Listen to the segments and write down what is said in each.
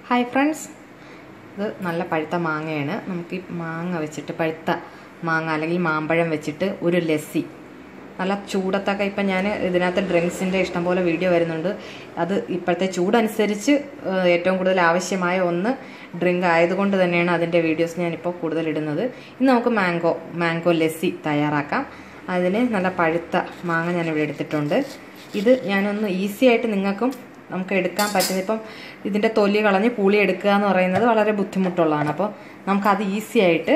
Hi friends, this is a pazhutha maangayanu. We maanga vechittu pazhutha maanga allengil maampazham vechittu oru lessy. Nalla choodathakka ipo njan idinathe drinks inde ishtam pole video varunundu. Adu ippolte choodu anusarichu ettavum kooduthal avashyamaya onnu drink aayathukondu thanneyanu adinte videos njan ipo kooduthal idunnathu. Innu namukku mango lessy thayarakkam. Adine nalla pazhutha maanga njan ivide eduthittundu. Idu njanonnu easy aayittu ningalkkum നമുക്ക് എടുക്കാൻ പറ്റുന്ന ഇപ്പം ഇതിന്റെ തൊലി കളഞ്ഞ് പുളി എടുക്കുക എന്ന് പറയുന്നത് വളരെ ബുദ്ധിമുട്ടുള്ളതാണ്. അപ്പോൾ നമുക്ക് അത് ഈസി ആയിട്ട്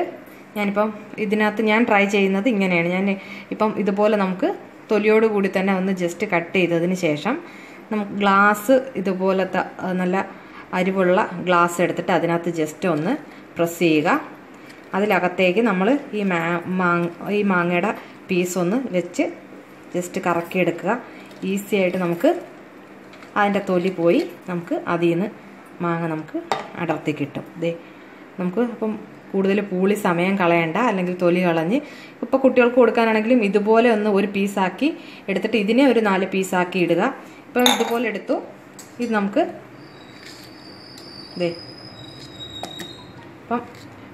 ഞാനിപ്പം ഇതിനകത്ത് ഞാൻ ട്രൈ ചെയ്യുന്നത് ഇങ്ങനെയാണ്. ഞാൻ ഇപ്പം ഇതുപോലെ നമുക്ക് തൊലിയോട് കൂടി തന്നെ ഒന്ന് ജസ്റ്റ് കട്ട് ചെയ്തതിന് ശേഷം നമുക്ക് ഗ്ലാസ് ഇതുപോലത്തെ നല്ല അരിവുള്ള ഗ്ലാസ് എടുത്തിട്ട് അതിനകത്ത് ജസ്റ്റ് ഒന്ന് പ്രസ് ചെയ്യുക. അതിലകത്തേക്ക് നമ്മൾ ഈ മാങ്ങയുടെ പീസ് ഒന്ന് വെച്ച് ജസ്റ്റ് കറക്കി എടുക്കുക. ഈസി ആയിട്ട് നമുക്ക് അതിൻ്റെ തൊലി പോയി നമുക്ക് അതിൽ നിന്ന് മാങ്ങ നമുക്ക് അടർത്തി കിട്ടും. നമുക്ക് അപ്പം കൂടുതൽ പൂളി സമയം കളയണ്ട, അല്ലെങ്കിൽ തൊലി കളഞ്ഞ് ഇപ്പോൾ കുട്ടികൾക്ക് കൊടുക്കാനാണെങ്കിലും ഇതുപോലെ ഒന്ന് ഒരു പീസാക്കി എടുത്തിട്ട് ഇതിനെ ഒരു 4 പീസാക്കി ഇടുക. ഇപ്പം ഇതുപോലെ എടുത്തു. ഇത് നമുക്ക് അപ്പം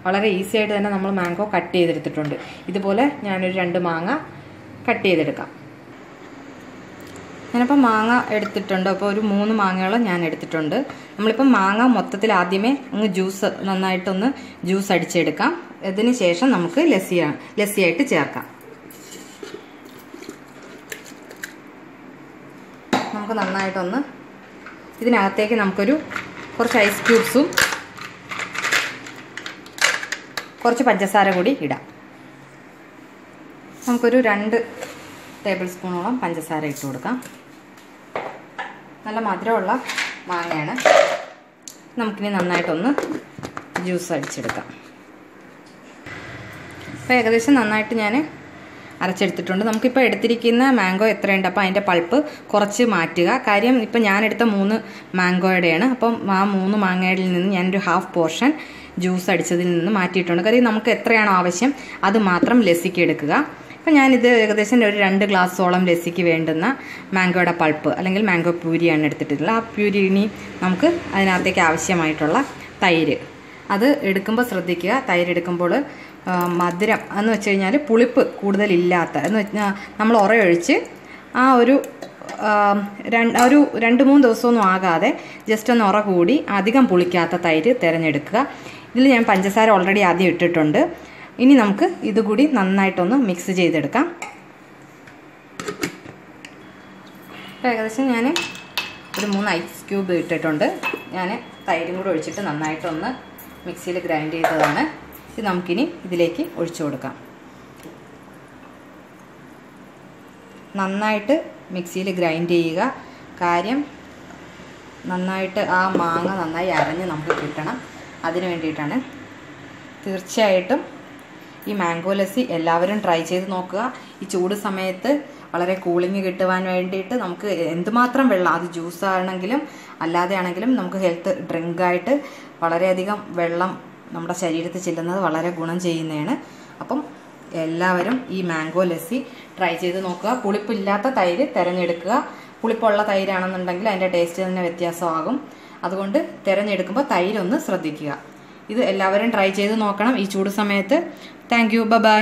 വളരെ ഈസി ആയിട്ട് തന്നെ നമ്മൾ മാംഗോ കട്ട് ചെയ്തെടുത്തിട്ടുണ്ട്. ഇതുപോലെ ഞാനൊരു 2 മാങ്ങ കട്ട് ചെയ്തെടുക്കാം. ഞാനിപ്പോൾ മാങ്ങ എടുത്തിട്ടുണ്ട്. അപ്പോൾ ഒരു 3 മാങ്ങയോളം ഞാൻ എടുത്തിട്ടുണ്ട്. നമ്മളിപ്പോൾ മാങ്ങ മൊത്തത്തിൽ ആദ്യമേ അങ്ങ് നന്നായിട്ടൊന്ന് ജ്യൂസ് അടിച്ചെടുക്കാം. ഇതിന് ശേഷം നമുക്ക് ലസ്സി ആയിട്ട് ചേർക്കാം. നമുക്ക് നന്നായിട്ടൊന്ന് ഇതിനകത്തേക്ക് നമുക്കൊരു കുറച്ച് ഐസ് ക്യൂബ്സും കുറച്ച് പഞ്ചസാര കൂടി ഇടാം. നമുക്കൊരു 2 ടേബിൾ സ്പൂണോളം പഞ്ചസാര ഇട്ട് കൊടുക്കാം. നല്ല മധുരമുള്ള മാങ്ങയാണ്. നമുക്കിനി നന്നായിട്ടൊന്ന് ജ്യൂസ് അടിച്ചെടുക്കാം. അപ്പോൾ ഏകദേശം നന്നായിട്ട് ഞാൻ അരച്ചെടുത്തിട്ടുണ്ട്. നമുക്കിപ്പോൾ എടുത്തിരിക്കുന്ന മാംഗോ എത്രയുണ്ട് അപ്പോൾ അതിൻ്റെ പൾപ്പ് കുറച്ച് മാറ്റുക. കാര്യം ഇപ്പം ഞാനെടുത്ത 3 മാംഗോയുടെയാണ്. അപ്പം ആ 3 മാങ്ങയിൽ നിന്ന് ഞാനൊരു ഹാഫ് പോർഷൻ ജ്യൂസ് അടിച്ചതിൽ നിന്ന് മാറ്റിയിട്ടുണ്ട്. കാര്യം നമുക്ക് എത്രയാണോ ആവശ്യം അത് മാത്രം ലസ്സിക്ക് എടുക്കുക. അപ്പോൾ ഞാനിത് ഏകദേശം ഒരു 2 ഗ്ലാസ്സോളം ലസ്സിക്ക് വേണ്ടുന്ന മാംഗോയുടെ പൾപ്പ് അല്ലെങ്കിൽ മാംഗോ പ്യൂരിയാണ് എടുത്തിട്ടുള്ളത്. ആ പ്യൂരി ഇനി നമുക്ക് അതിനകത്തേക്ക് ആവശ്യമായിട്ടുള്ള തൈര് അത് എടുക്കുമ്പോൾ ശ്രദ്ധിക്കുക. തൈര് എടുക്കുമ്പോൾ മധുരം എന്ന് വെച്ച് കഴിഞ്ഞാൽ പുളിപ്പ് കൂടുതലില്ലാത്ത എന്ന് വെച്ചാൽ നമ്മൾ ഉറയൊഴിച്ച് ആ ഒരു 2-3 ദിവസമൊന്നും ആകാതെ ജസ്റ്റ് ഒന്ന് ഉറ കൂടി അധികം പുളിക്കാത്ത തൈര് തിരഞ്ഞെടുക്കുക. ഇതിൽ ഞാൻ പഞ്ചസാര ഓൾറെഡി ആദ്യം ഇട്ടിട്ടുണ്ട്. ഇനി നമുക്ക് ഇതുകൂടി നന്നായിട്ടൊന്ന് മിക്സ് ചെയ്തെടുക്കാം. ഏകദേശം ഞാൻ ഒരു 3 ഐസ് ക്യൂബ് ഇട്ടിട്ടുണ്ട്. ഞാൻ തൈരും കൂടി ഒഴിച്ചിട്ട് നന്നായിട്ടൊന്ന് മിക്സിയിൽ ഗ്രൈൻഡ് ചെയ്തതാണ്. ഇത് നമുക്കിനി ഇതിലേക്ക് ഒഴിച്ചു കൊടുക്കാം. നന്നായിട്ട് മിക്സിയിൽ ഗ്രൈൻഡ് ചെയ്യുക. കാര്യം നന്നായിട്ട് ആ മാങ്ങ നന്നായി അരഞ്ഞ് നമുക്ക് കിട്ടണം. അതിന് വേണ്ടിയിട്ടാണ്. തീർച്ചയായിട്ടും ഈ മാംഗോ ലസ്സി എല്ലാവരും ട്രൈ ചെയ്ത് നോക്കുക. ഈ ചൂട് സമയത്ത് വളരെ കൂളിംഗ് കിട്ടുവാൻ വേണ്ടിയിട്ട് നമുക്ക് എന്തുമാത്രം വെള്ളം, അത് ജ്യൂസ് ആണെങ്കിലും അല്ലാതെ ആണെങ്കിലും നമുക്ക് ഹെൽത്ത് ഡ്രിങ്കായിട്ട് വളരെയധികം വെള്ളം നമ്മുടെ ശരീരത്തിൽ ചെല്ലുന്നത് വളരെ ഗുണം ചെയ്യുന്നതാണ്. അപ്പം എല്ലാവരും ഈ മാംഗോ ലസ്സി ട്രൈ ചെയ്ത് നോക്കുക. പുളിപ്പില്ലാത്ത തൈര് തിരഞ്ഞെടുക്കുക. പുളിപ്പുള്ള തൈരാണെന്നുണ്ടെങ്കിൽ അതിൻ്റെ ടേസ്റ്റ് തന്നെ വ്യത്യാസമാകും. അതുകൊണ്ട് തിരഞ്ഞെടുക്കുമ്പോൾ തൈരൊന്ന് ശ്രദ്ധിക്കുക. ഇത് എല്ലാവരും ട്രൈ ചെയ്ത് നോക്കണം ഈ ചൂട് സമയത്ത്. Thank you. ബൈ.